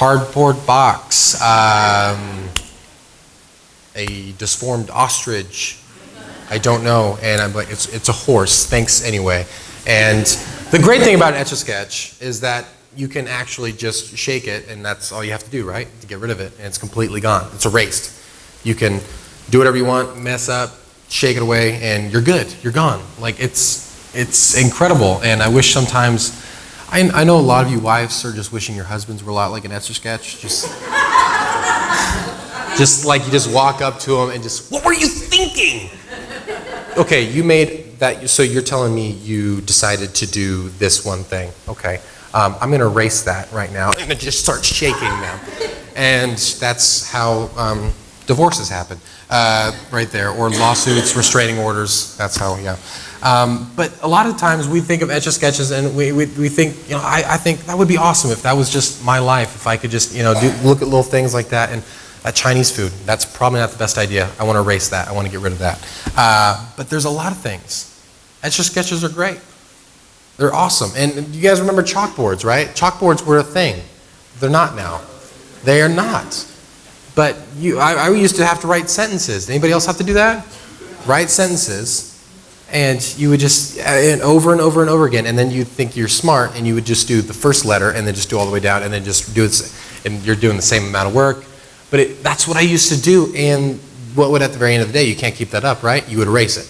cardboard box, a disformed ostrich. I don't know, and I'm like, it's a horse. Thanks anyway. And the great thing about an Etch-a-Sketch is that you can actually just shake it, and that's all you have to do, right? To get rid of it, and it's completely gone. It's erased. You can do whatever you want, mess up, shake it away, and you're good. You're gone. Like, it's incredible, and I wish sometimes, I know a lot of you wives are just wishing your husbands were a lot like an Etch-a-Sketch. Just like you just walk up to them and just, what were you thinking? Okay, you made that, so you're telling me you decided to do this one thing. Okay, I'm going to erase that right now and just start shaking them. And that's how divorces happen, right there, or lawsuits, restraining orders. That's how, yeah. But a lot of times we think of Etch-a-Sketches and we think, I think that would be awesome if that was just my life, if I could just, look at little things like that. And Chinese food, that's probably not the best idea. I want to erase that. I want to get rid of that. But there's a lot of things. Etch-a-Sketches are great. They're awesome. And you guys remember chalkboards, right? Chalkboards were a thing. They're not now. They are not. But I used to have to write sentences. Anybody else have to do that? Write sentences. And you would just, and over and over and over again, and then you'd think you're smart, and you would just do the first letter, and then just do all the way down, and then just do it, and you're doing the same amount of work. But that's what I used to do, and what would, at the very end of the day, you can't keep that up, right? You would erase it.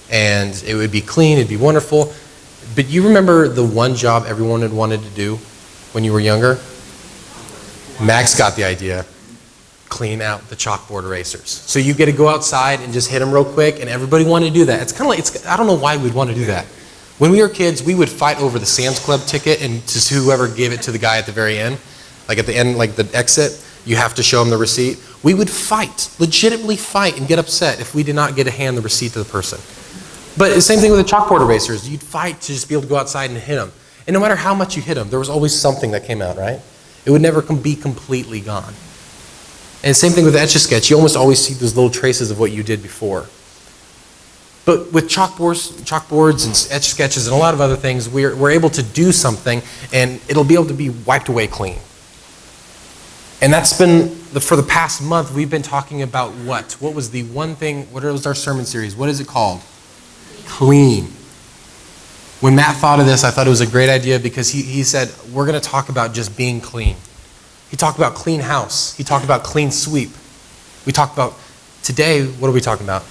And it would be clean, it'd be wonderful. But you remember the one job everyone had wanted to do when you were younger? Max got the idea. Clean out the chalkboard erasers. So you get to go outside and just hit them real quick, and everybody wanted to do that. It's kind of like, I don't know why we'd want to do that. When we were kids, we would fight over the Sam's Club ticket and just whoever gave it to the guy at the very end. Like at the end, like the exit, you have to show him the receipt. We would fight, legitimately fight, and get upset if we did not get to hand the receipt to the person. But the same thing with the chalkboard erasers. You'd fight to just be able to go outside and hit them. And no matter how much you hit them, there was always something that came out, right? It would never be completely gone. And same thing with Etch-a-Sketch. You almost always see those little traces of what you did before. But with chalkboards and Etch-a-Sketches and a lot of other things, we're able to do something, and it'll be able to be wiped away clean. And that's been, for the past month, we've been talking about what? What was the one thing, what was our sermon series? What is it called? Clean. When Matt thought of this, I thought it was a great idea because he said, we're going to talk about just being clean. He talked about clean house. He talked about clean sweep. We talked about, today, what are we talking about?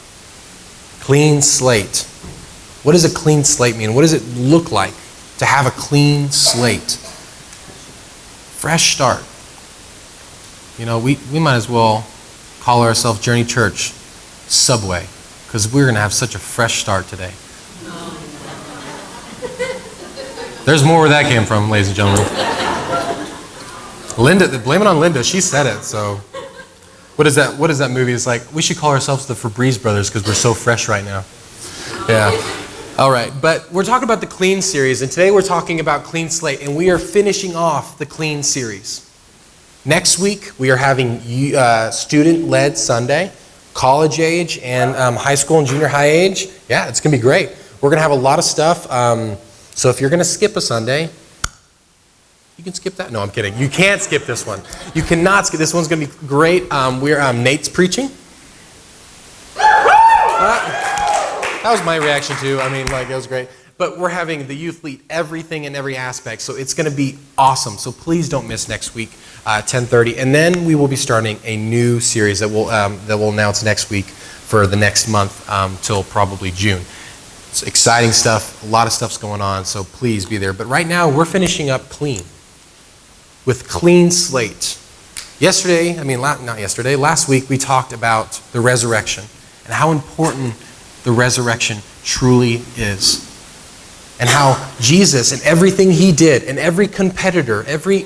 Clean slate. What does a clean slate mean? What does it look like to have a clean slate? Fresh start. We might as well call ourselves Journey Church Subway, because we're going to have such a fresh start today. There's more where that came from, ladies and gentlemen. Linda, blame it on Linda. She said it. So, what is that movie? It's like, we should call ourselves the Febreze Brothers because we're so fresh right now. Yeah. All right. But we're talking about the Clean series, and today we're talking about Clean Slate, and we are finishing off the Clean series. Next week, we are having student-led Sunday, college age, and high school and junior high age. Yeah, it's going to be great. We're going to have a lot of stuff. So if you're going to skip a Sunday, you can skip that. No, I'm kidding. You can't skip this one. You cannot skip. This one's going to be great. Nate's preaching. That was my reaction too. It was great. But we're having the youth lead everything in every aspect. So it's going to be awesome. So please don't miss next week, 10:30. And then we will be starting a new series that we'll announce next week for the next month till probably June. It's exciting stuff. A lot of stuff's going on. So please be there. But right now we're finishing up Clean. With Clean Slate. Last week we talked about the resurrection and how important the resurrection truly is. And how Jesus and everything he did and every competitor, every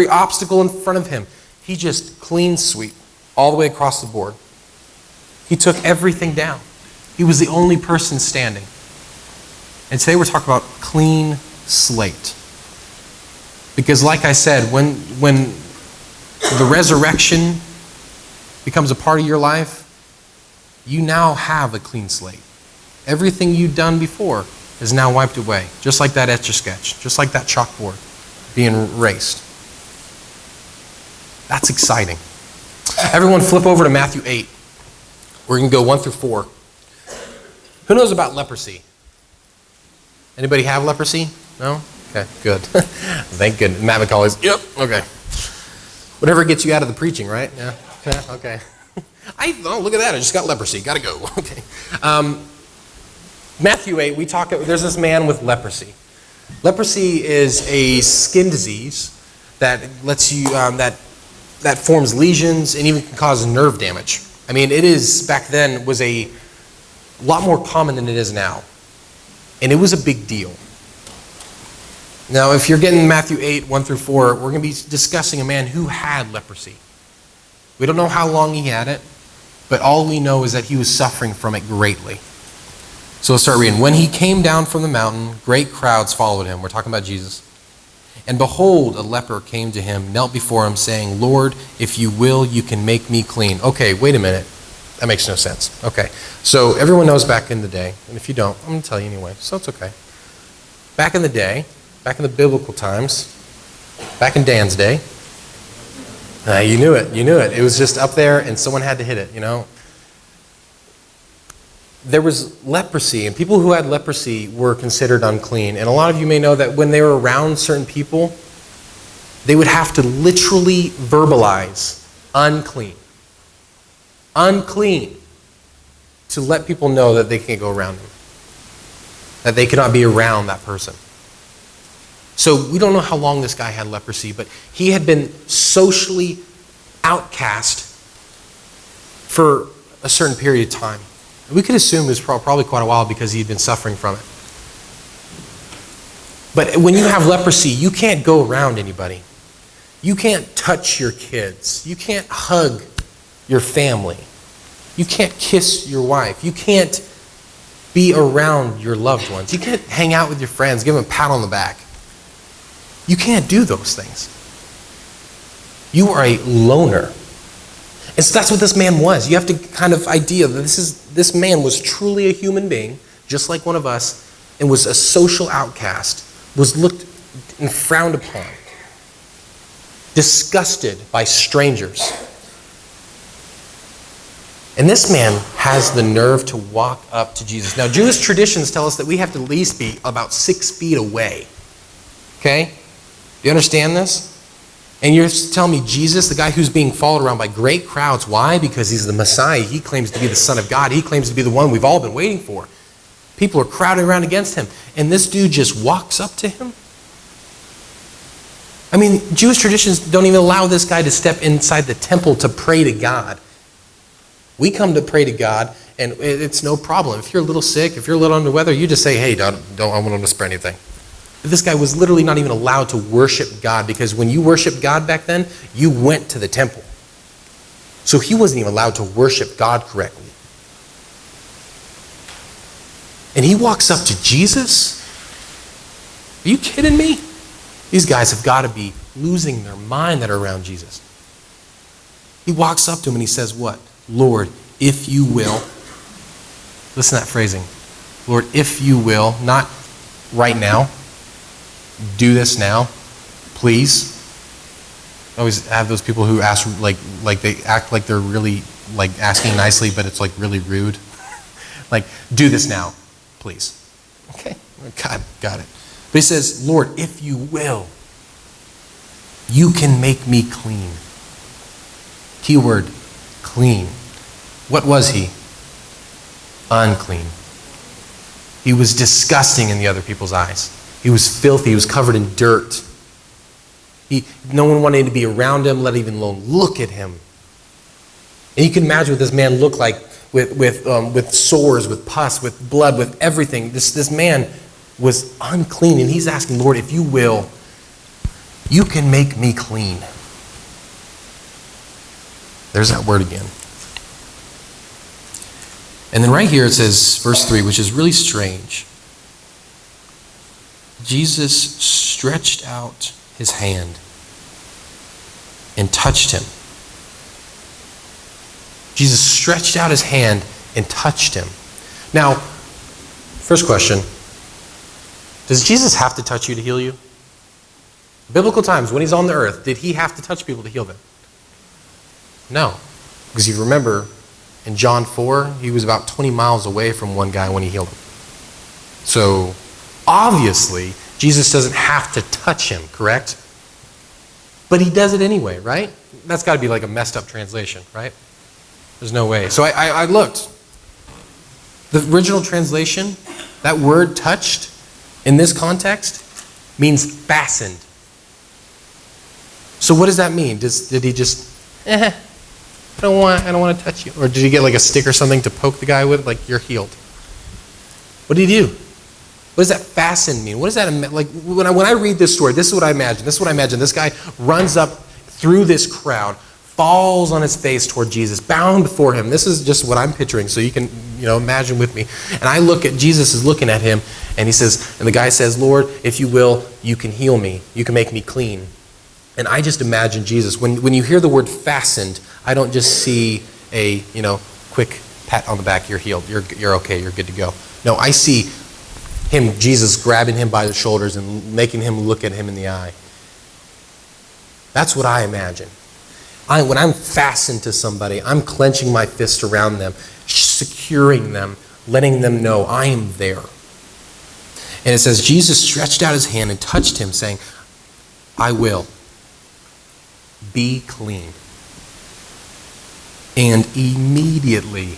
obstacle in front of him, he just clean sweep all the way across the board. He took everything down. He was the only person standing. And today we're talking about clean slate. Because like I said, when the resurrection becomes a part of your life, you now have a clean slate. Everything you've done before is now wiped away. Just like that Etch-a-Sketch, just like that chalkboard being erased. That's exciting. Everyone flip over to Matthew 8. We're going to go 1 through 4. Who knows about leprosy? Anybody have leprosy? No? Okay, good. Thank goodness. Matt McCauley's, yep, okay. Whatever gets you out of the preaching, right? Yeah, okay. Oh, look at that, I just got leprosy, gotta go. Okay. Matthew 8, there's this man with leprosy. Leprosy is a skin disease that lets you, that forms lesions and even can cause nerve damage. I mean, it is, back then, was a lot more common than it is now. And it was a big deal. Now, if you're getting Matthew 8, 1 through 4, we're going to be discussing a man who had leprosy. We don't know how long he had it, but all we know is that he was suffering from it greatly. So let's start reading. When he came down from the mountain, great crowds followed him. We're talking about Jesus. And behold, a leper came to him, knelt before him, saying, Lord, if you will, you can make me clean. Okay, wait a minute. That makes no sense. Okay, so everyone knows back in the day, and if you don't, I'm going to tell you anyway, so it's okay. Back in the day, back in the biblical times, back in Dan's day, you knew it. It was just up there, and someone had to hit it, There was leprosy, and people who had leprosy were considered unclean. And a lot of you may know that when they were around certain people, they would have to literally verbalize unclean. Unclean. To let people know that they can't go around them. That they cannot be around that person. So we don't know how long this guy had leprosy, but he had been socially outcast for a certain period of time. We could assume it was probably quite a while because he'd been suffering from it. But when you have leprosy, you can't go around anybody. You can't touch your kids. You can't hug your family. You can't kiss your wife. You can't be around your loved ones. You can't hang out with your friends, give them a pat on the back. You can't do those things. You are a loner. And so that's what this man was. You have to kind of idea that this man was truly a human being, just like one of us, and was a social outcast, was looked and frowned upon, disgusted by strangers. And this man has the nerve to walk up to Jesus. Now, Jewish traditions tell us that we have to at least be about 6 feet away. Okay? Do you understand this? And you're telling me Jesus, the guy who's being followed around by great crowds, why? Because he's the Messiah. He claims to be the Son of God. He claims to be the one we've all been waiting for. People are crowding around against him. And this dude just walks up to him? I mean, Jewish traditions don't even allow this guy to step inside the temple to pray to God. We come to pray to God, and it's no problem. If you're a little sick, if you're a little under the weather, you just say, hey, I want him to spread anything. But this guy was literally not even allowed to worship God, because when you worshiped God back then, you went to the temple. So he wasn't even allowed to worship God correctly. And he walks up to Jesus? Are you kidding me? These guys have got to be losing their mind that are around Jesus. He walks up to him and he says what? Lord, if you will. Listen to that phrasing. Lord, if you will, not right now. Do this now, please. I always have those people who ask, like they act like they're really like asking nicely, but it's like really rude. Like, do this now, please. Okay, got it. But he says, Lord, if you will, you can make me clean. Keyword, clean. What was he? Unclean. He was disgusting in the other people's eyes. He was filthy. He was covered in dirt. No one wanted to be around him, let even alone look at him. And you can imagine what this man looked like with sores, with pus, with blood, with everything. This man was unclean, and he's asking, Lord, if you will, you can make me clean. There's that word again. And then right here it says, verse 3, which is really strange. Jesus stretched out his hand and touched him. Jesus stretched out his hand and touched him. Now, first question, does Jesus have to touch you to heal you? Biblical times, when he's on the earth, did he have to touch people to heal them? No. Because you remember, in John 4, he was about 20 miles away from one guy when he healed him. So, obviously, Jesus doesn't have to touch him, correct? But he does it anyway, right? That's got to be like a messed up translation, right? There's no way. So I looked. The original translation, that word touched, in this context, means fastened. So what does that mean? Did he just, I don't want to touch you? Or did he get like a stick or something to poke the guy with, like, you're healed? What did he do? What does that fasten mean? What does that, like, when I read this story, this is what I imagine. This guy runs up through this crowd, falls on his face toward Jesus, bound before him. This is just what I'm picturing, so you can, imagine with me. And I look at, Jesus is looking at him, and he says, and the guy says, Lord, if you will, you can heal me. You can make me clean. And I just imagine Jesus. When you hear the word fastened, I don't just see a, quick pat on the back, you're healed, you're okay, you're good to go. No, I see him, Jesus, grabbing him by the shoulders and making him look at him in the eye. That's what I imagine. When I'm fastened to somebody, I'm clenching my fist around them, securing them, letting them know I am there. And it says, Jesus stretched out his hand and touched him, saying, I will. Be clean. And immediately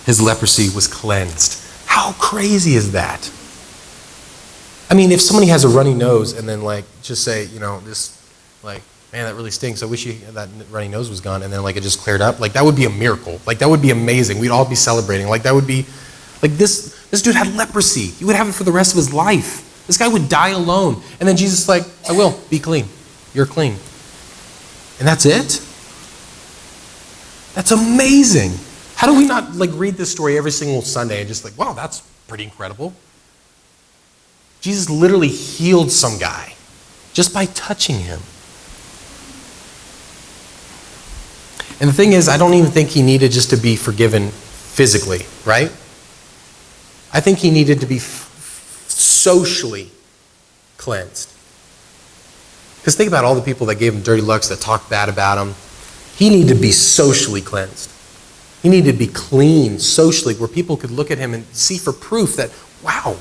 his leprosy was cleansed. How crazy is that? I mean, if somebody has a runny nose and then just say, man, that really stinks. I wish that runny nose was gone, and then it just cleared up. That would be a miracle. That would be amazing. We'd all be celebrating. That would be, this dude had leprosy. He would have it for the rest of his life. This guy would die alone. And then Jesus is I will, be clean. You're clean. And that's it? That's amazing. How do we not read this story every single Sunday and just wow, that's pretty incredible? Jesus literally healed some guy just by touching him. And the thing is, I don't even think he needed just to be forgiven physically, right? I think he needed to be socially cleansed. Because think about all the people that gave him dirty looks, that talked bad about him. He needed to be socially cleansed. He needed to be clean socially, where people could look at him and see for proof that, wow,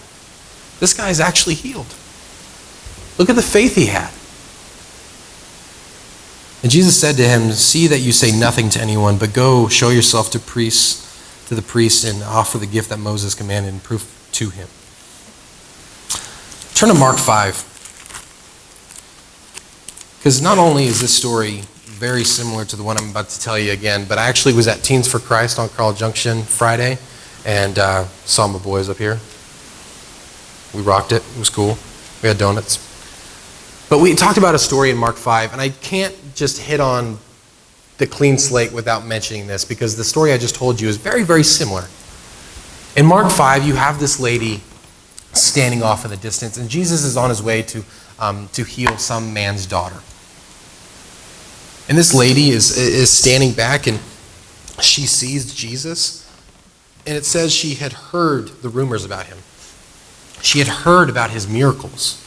this guy's actually healed. Look at the faith he had. And Jesus said to him, see that you say nothing to anyone, but go show yourself to the priest, and offer the gift that Moses commanded and prove to him. Turn to Mark 5. Because not only is this story very similar to the one I'm about to tell you again, but I actually was at Teens for Christ on Carl Junction Friday, and saw my boys up here. We rocked it. It was cool. We had donuts. But we talked about a story in Mark 5, and I can't just hit on the clean slate without mentioning this, because the story I just told you is very, very similar. In Mark 5, you have this lady standing off in the distance, and Jesus is on his way to heal some man's daughter. And this lady is standing back, and she sees Jesus, and it says she had heard the rumors about him. She had heard about his miracles.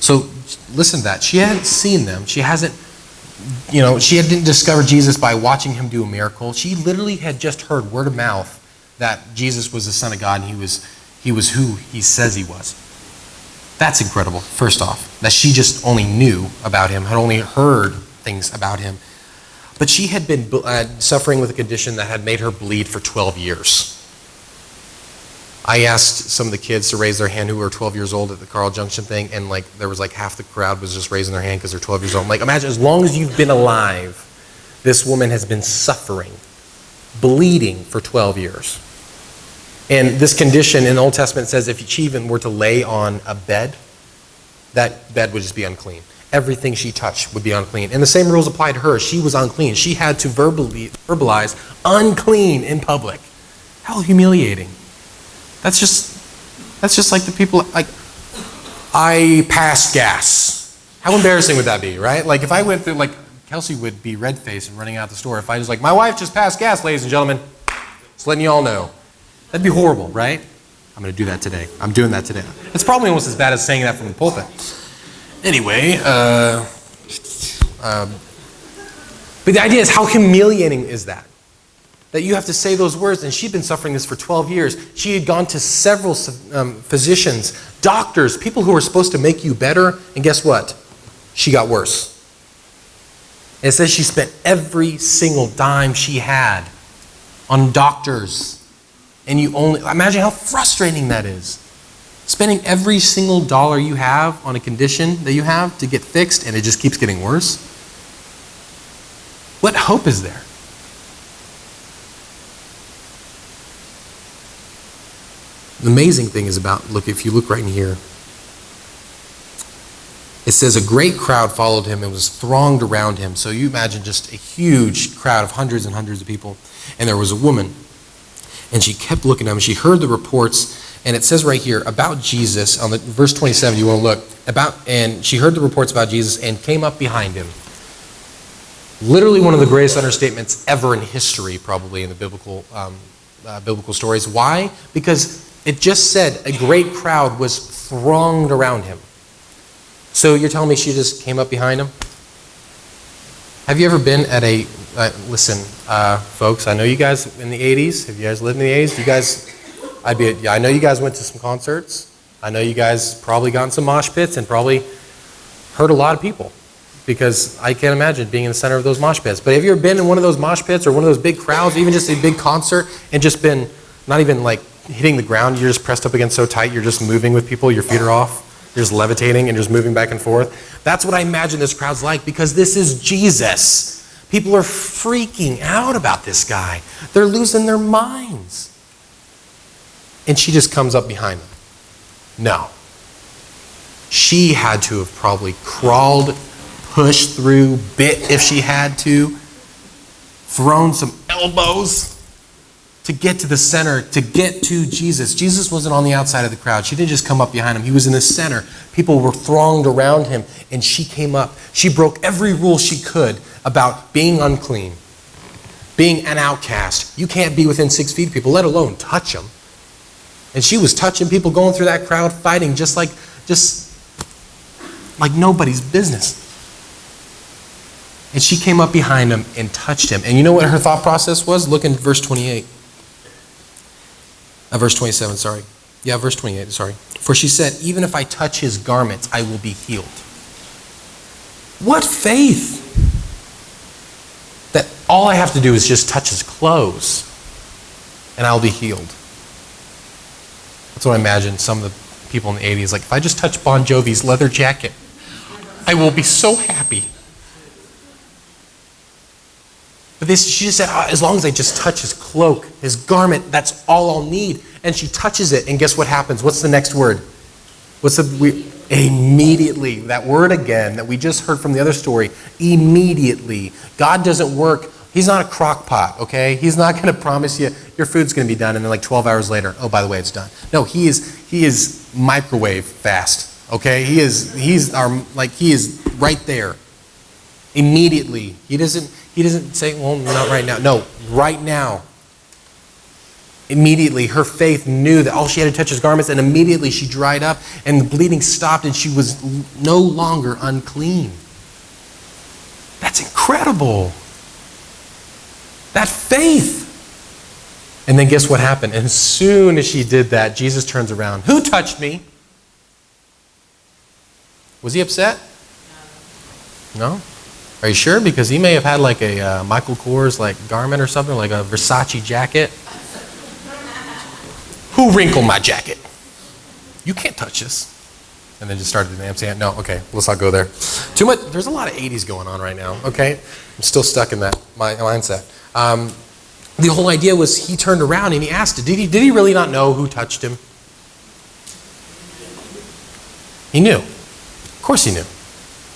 So listen to that. She hadn't seen them. She didn't discover Jesus by watching him do a miracle. She literally had just heard word of mouth that Jesus was the Son of God, and he was who he says he was. That's incredible, first off, that she just only knew about him, had only heard things about him. But she had been suffering with a condition that had made her bleed for 12 years. I asked some of the kids to raise their hand who were 12 years old at the Carl Junction thing, and there was half the crowd was just raising their hand because they're 12 years old. I'm imagine as long as you've been alive, this woman has been suffering, bleeding for 12 years. And this condition in the Old Testament says if she even were to lay on a bed, that bed would just be unclean. Everything she touched would be unclean. And the same rules apply to her. She was unclean. She had to verbalize unclean in public. How humiliating. That's just like the people, I passed gas. How embarrassing would that be, right? If I went through, Kelsey would be red-faced and running out the store if I was my wife just passed gas, ladies and gentlemen. Just letting you all know. That'd be horrible, right? I'm going to do that today. I'm doing that today. It's probably almost as bad as saying that from the pulpit. Anyway, but But the idea is, how humiliating is that? That you have to say those words, and she'd been suffering this for 12 years. She had gone to several physicians, doctors, people who were supposed to make you better, and guess what? She got worse. And it says she spent every single dime she had on doctors. And you only, imagine how frustrating that is. Spending every single dollar you have on a condition that you have to get fixed, and it just keeps getting worse. What hope is there? The amazing thing is if you look right in here, it says a great crowd followed him and was thronged around him. So you imagine just a huge crowd of hundreds and hundreds of people. And there was a woman, and she kept looking at him. She heard the reports, and it says right here about Jesus, on the verse 27, you want to look, and she heard the reports about Jesus and came up behind him. Literally one of the greatest understatements ever in history, probably in the biblical stories. Why? Because it just said a great crowd was thronged around him. So you're telling me she just came up behind him? Have you ever been at listen, folks, I know you guys in the 80s, have you guys lived in the 80s? I know you guys went to some concerts. I know you guys probably got in some mosh pits and probably hurt a lot of people, because I can't imagine being in the center of those mosh pits. But have you ever been in one of those mosh pits or one of those big crowds, even just a big concert, and just been not even like hitting the ground, you're just pressed up against so tight, you're just moving with people, your feet are off, you're just levitating and just moving back and forth? That's what I imagine this crowd's like, because this is Jesus. People are freaking out about this guy. They're losing their minds. And she just comes up behind him. No. She had to have probably crawled, pushed through, bit if she had to, thrown some elbows to get to the center, to get to Jesus. Jesus wasn't on the outside of the crowd. She didn't just come up behind him. He was in the center. People were thronged around him, and she came up. She broke every rule she could about being unclean, being an outcast. You can't be within 6 feet of people, let alone touch them. And she was touching people, going through that crowd, fighting just like nobody's business. And she came up behind him and touched him. And you know what her thought process was? Look in verse 28. Verse 27, sorry. Yeah, verse 28, sorry. For she said, even if I touch his garments, I will be healed. What faith! That all I have to do is just touch his clothes and I'll be healed. That's what I imagine some of the people in the 80s, like, if I just touch Bon Jovi's leather jacket, I will be so happy. But she just said, as long as I just touch his cloak, his garment, that's all I'll need. And she touches it, and guess what happens? What's the next word? Immediately. That word again that we just heard from the other story. Immediately. God doesn't work. He's not a crock pot, okay? He's not going to promise you your food's going to be done, and then like 12 hours later, oh, by the way, it's done. No, he is microwave fast, okay? He is right there. Immediately. He doesn't say, well, not right now. No, right now. Immediately, her faith knew that all she had to touch his garments, and immediately she dried up, and the bleeding stopped, and she was no longer unclean. That's incredible. That faith. And then guess what happened? And as soon as she did that, Jesus turns around. Who touched me? Was he upset? No? Are you sure? Because he may have had like a Michael Kors garment or something, like a Versace jacket. Who wrinkled my jacket? You can't touch this. And then just started the dance. No, okay, let's not go there. Too much. There's a lot of 80s going on right now, okay? I'm still stuck in that mindset. The whole idea was he turned around and he asked it. Did he really not know who touched him? He knew. Of course he knew.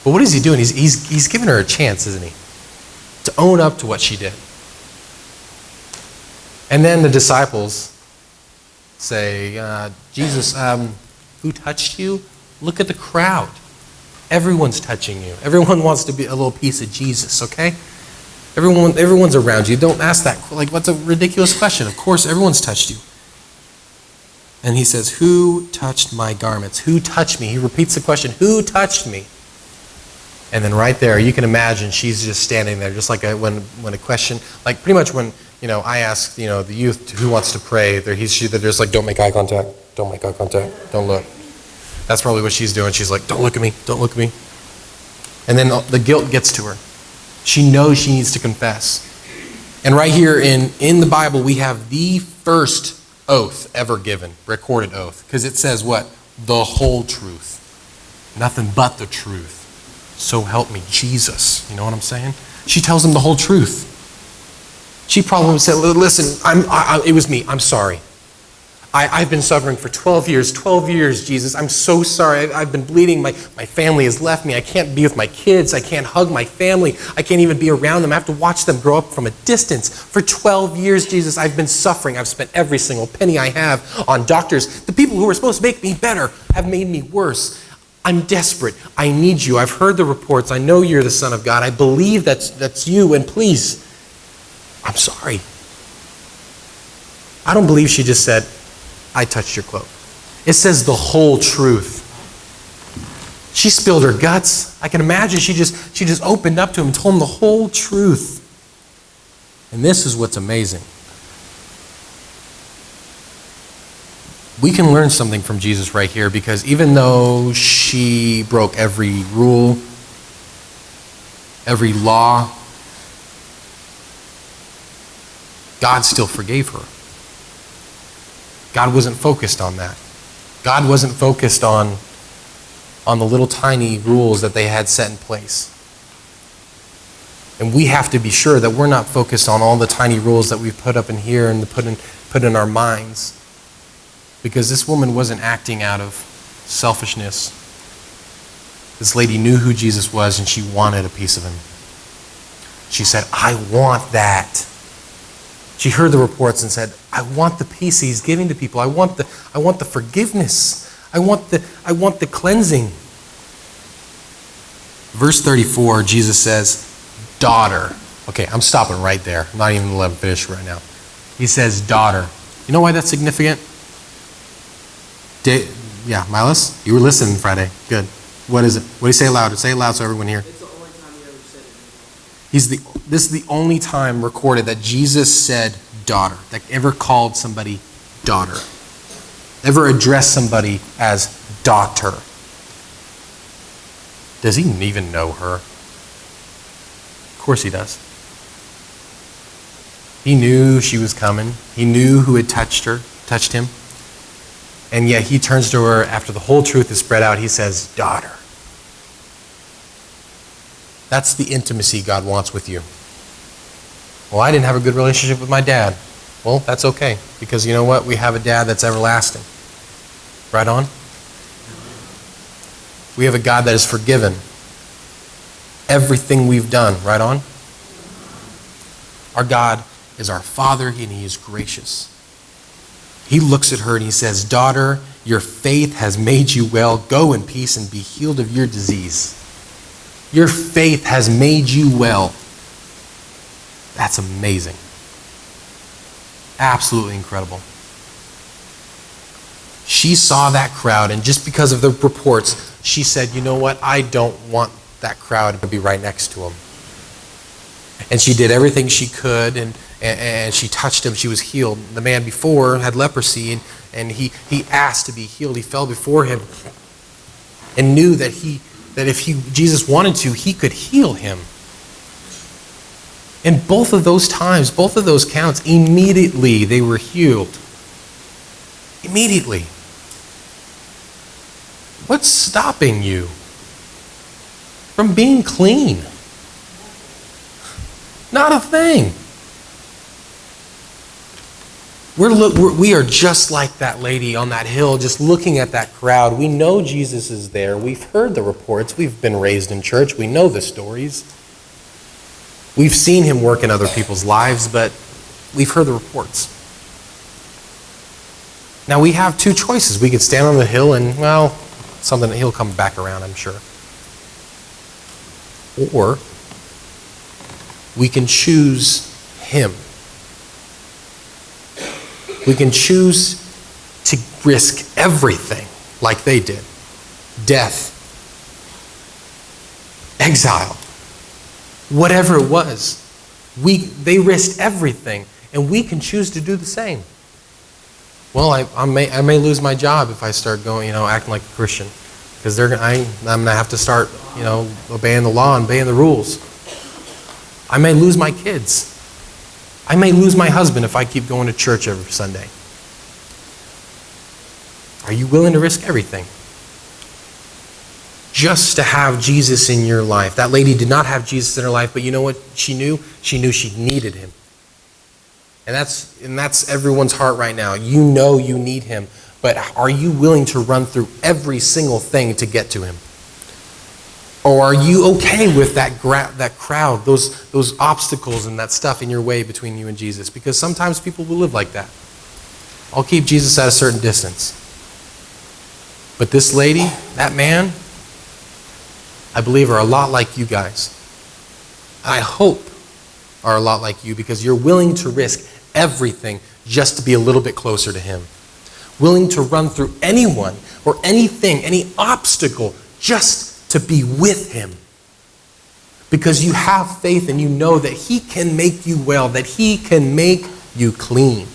But what is he doing? He's giving her a chance, isn't he? To own up to what she did. And then the disciples say, Jesus, who touched you? Look at the crowd. Everyone's touching you. Everyone wants to be a little piece of Jesus, okay? Everyone's around you. Don't ask that. What's a ridiculous question? Of course, everyone's touched you. And he says, who touched my garments? Who touched me? He repeats the question, who touched me? And then right there, you can imagine she's just standing there, just like when a question, like pretty much when, I ask, the youth who wants to pray, they're just like, don't make eye contact, don't make eye contact, don't look. That's probably what she's doing. She's like, don't look at me, don't look at me. And then the guilt gets to her. She knows she needs to confess. And right here in the Bible, we have the first oath ever given, recorded oath. Because it says what? The whole truth. Nothing but the truth. So help me, Jesus. You know what I'm saying? She tells him the whole truth. She probably said, listen, it was me. I'm sorry. I've been suffering for 12 years. 12 years, Jesus. I'm so sorry. I've been bleeding. My family has left me. I can't be with my kids. I can't hug my family. I can't even be around them. I have to watch them grow up from a distance. For 12 years, Jesus, I've been suffering. I've spent every single penny I have on doctors. The people who were supposed to make me better have made me worse. I'm desperate. I need you. I've heard the reports. I know you're the Son of God. I believe that's you. And please, I'm sorry. I don't believe she just said, I touched your cloak. It says the whole truth. She spilled her guts. I can imagine she just opened up to him and told him the whole truth. And this is what's amazing. We can learn something from Jesus right here, because even though she broke every rule, every law, God still forgave her. God wasn't focused on that. God wasn't focused on the little tiny rules that they had set in place. And we have to be sure that we're not focused on all the tiny rules that we've put up in here and put in our minds. Because this woman wasn't acting out of selfishness. This lady knew who Jesus was, and she wanted a piece of him. She said, I want that. She heard the reports and said, I want the peace he's giving to people. I want the forgiveness. I want the cleansing. Verse 34, Jesus says, daughter. Okay, I'm stopping right there. I'm not even going to let him finish right now. He says, daughter. You know why that's significant? Yeah, Miles, you were listening Friday. Good. What is it? What do you say loud? Say it loud so everyone hears. It's the only time he ever said it. This is the only time recorded that Jesus said daughter, that ever called somebody daughter, ever addressed somebody as daughter. Does he even know her? Of course he does. He knew she was coming. He knew who had touched him. And yet he turns to her after the whole truth is spread out. He says, daughter. That's the intimacy God wants with you. Well, I didn't have a good relationship with my dad. Well, that's okay. Because you know what? We have a dad that's everlasting. Right on? We have a God that has forgiven everything we've done. Right on? Our God is our Father, and he is gracious. He looks at her and he says, daughter, your faith has made you well. Go in peace and be healed of your disease. Your faith has made you well. That's amazing. Absolutely incredible. She saw that crowd, and just because of the reports, she said, you know what? I don't want that crowd to be right next to him. And she did everything she could, and she touched him. She was healed. The man before had leprosy, and he asked to be healed. He fell before him and knew that if Jesus wanted to, he could heal him. And both of those times, both of those counts, immediately they were healed. Immediately. What's stopping you from being clean? Not a thing. We are just like that lady on that hill, just looking at that crowd. We know Jesus is there. We've heard the reports. We've been raised in church. We know the stories. We've seen him work in other people's lives, but we've heard the reports. Now we have two choices. We could stand on the hill and, well, something he'll come back around, I'm sure. Or we can choose him. We can choose to risk everything like they did. Death. exile, whatever it was. They risked everything, and we can choose to do the same. Well, I may lose my job if I start going, acting like a Christian, because I'm going to have to start, obeying the law and obeying the rules. I may lose my kids. I may lose my husband if I keep going to church every Sunday. Are you willing to risk everything just to have Jesus in your life? That lady did not have Jesus in her life, but you know what she knew? She knew she needed him. And that's everyone's heart right now. You know you need him, but are you willing to run through every single thing to get to him? Or are you okay with that crowd, those obstacles and that stuff in your way between you and Jesus? Because sometimes people will live like that. I'll keep Jesus at a certain distance. But this lady, that man, I believe are a lot like you guys. I hope are a lot like you, because you're willing to risk everything just to be a little bit closer to him. Willing to run through anyone or anything, any obstacle, just to be with him. Because you have faith and you know that he can make you well, that he can make you clean.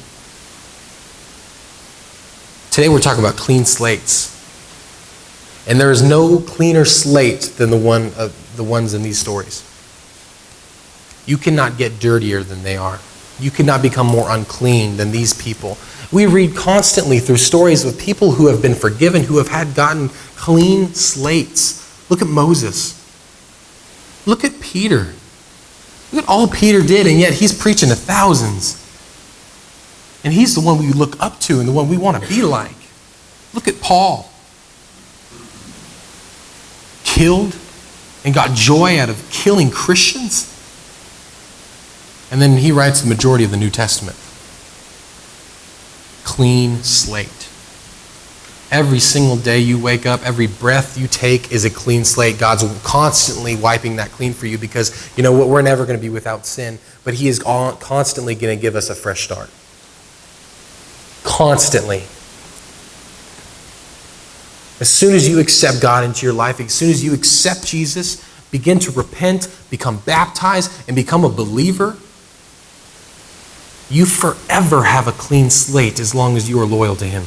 Today we're talking about clean slates. And there is no cleaner slate than the ones in these stories. You cannot get dirtier than they are. You cannot become more unclean than these people. We read constantly through stories of people who have been forgiven, who have gotten clean slates. Look at Moses. Look at Peter. Look at all Peter did, and yet he's preaching to thousands. And he's the one we look up to and the one we want to be like. Look at Paul. Killed and got joy out of killing Christians. And then he writes the majority of the New Testament. Clean slate. Every single day you wake up, every breath you take is a clean slate. God's constantly wiping that clean for you, because you know what? We're never going to be without sin, but he is constantly going to give us a fresh start. Constantly. As soon as you accept God into your life, as soon as you accept Jesus, begin to repent, become baptized, and become a believer, you forever have a clean slate as long as you are loyal to him.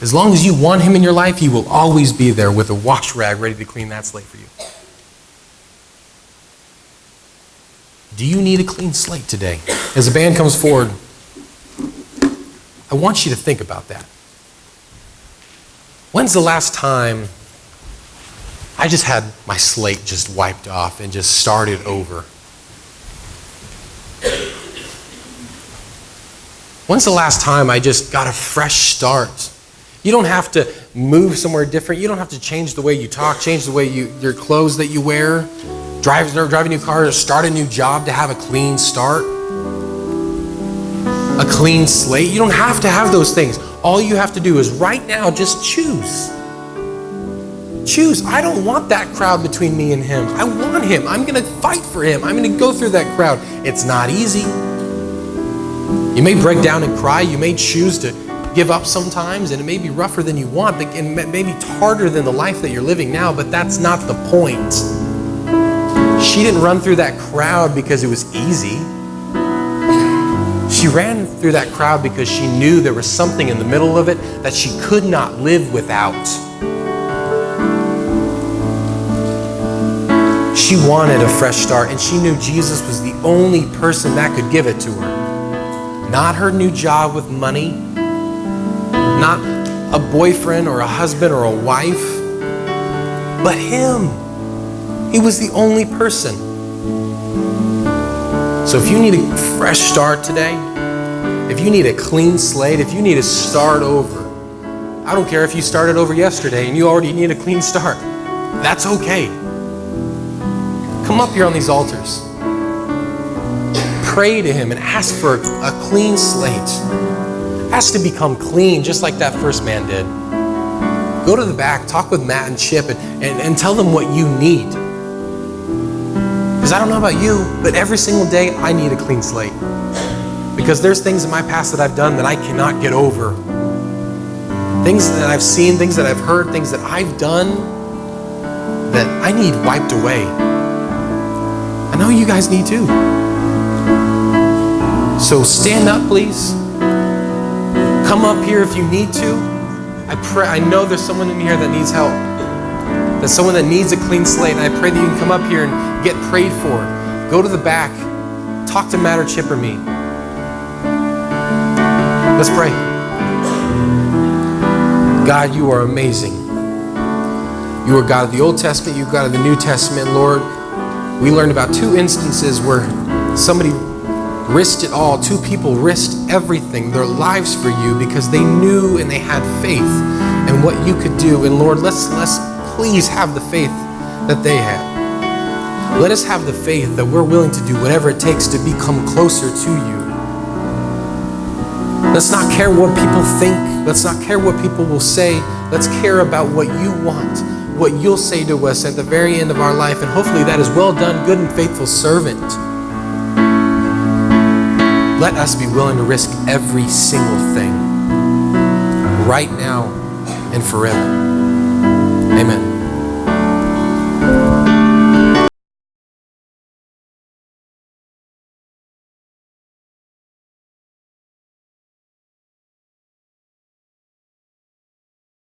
As long as you want him in your life, he will always be there with a wash rag ready to clean that slate for you. Do you need a clean slate today? As the band comes forward, I want you to think about that. When's the last time I just had my slate just wiped off and just started over? When's the last time I just got a fresh start? You don't have to move somewhere different. You don't have to change the way you talk, change the way your clothes that you wear, drive a new car, start a new job to have a clean start, a clean slate. You don't have to have those things. All you have to do is right now just choose. Choose. I don't want that crowd between me and him. I want him. I'm going to fight for him. I'm going to go through that crowd. It's not easy. You may break down and cry. You may choose to give up sometimes, and it may be rougher than you want, but it may be harder than the life that you're living now, but that's not the point. She didn't run through that crowd because it was easy. She ran through that crowd because she knew there was something in the middle of it that she could not live without. She wanted a fresh start, and she knew Jesus was the only person that could give it to her. Not her new job with money, not a boyfriend or a husband or a wife, but him. He was the only person. So if you need a fresh start today, if you need a clean slate, if you need to start over, I don't care if you started over yesterday and you already need a clean start. That's okay. Come up here on these altars. Pray to him and ask for a clean slate. Ask to become clean just like that first man did. Go to the back, talk with Matt and Chip, and tell them what you need. Because I don't know about you, but every single day I need a clean slate. Because there's things in my past that I've done that I cannot get over. Things that I've seen, things that I've heard, things that I've done that I need wiped away. I know you guys need too. So stand up, please. Come up here if you need to. I know there's someone in here that needs help. There's someone that needs a clean slate. And I pray that you can come up here and get prayed for. Go to the back. Talk to Matt or Chip or me. Let's pray. God, you are amazing. You are God of the Old Testament. You are God of the New Testament, Lord. We learned about 2 instances where somebody risked it all. 2 people risked everything, their lives for you, because they knew and they had faith in what you could do. And Lord, let's please have the faith that they had. Let us have the faith that we're willing to do whatever it takes to become closer to you. Let's not care what people think. Let's not care what people will say. Let's care about what you want, what you'll say to us at the very end of our life. And hopefully that is well done, good and faithful servant. Let us be willing to risk every single thing right now and forever. Amen.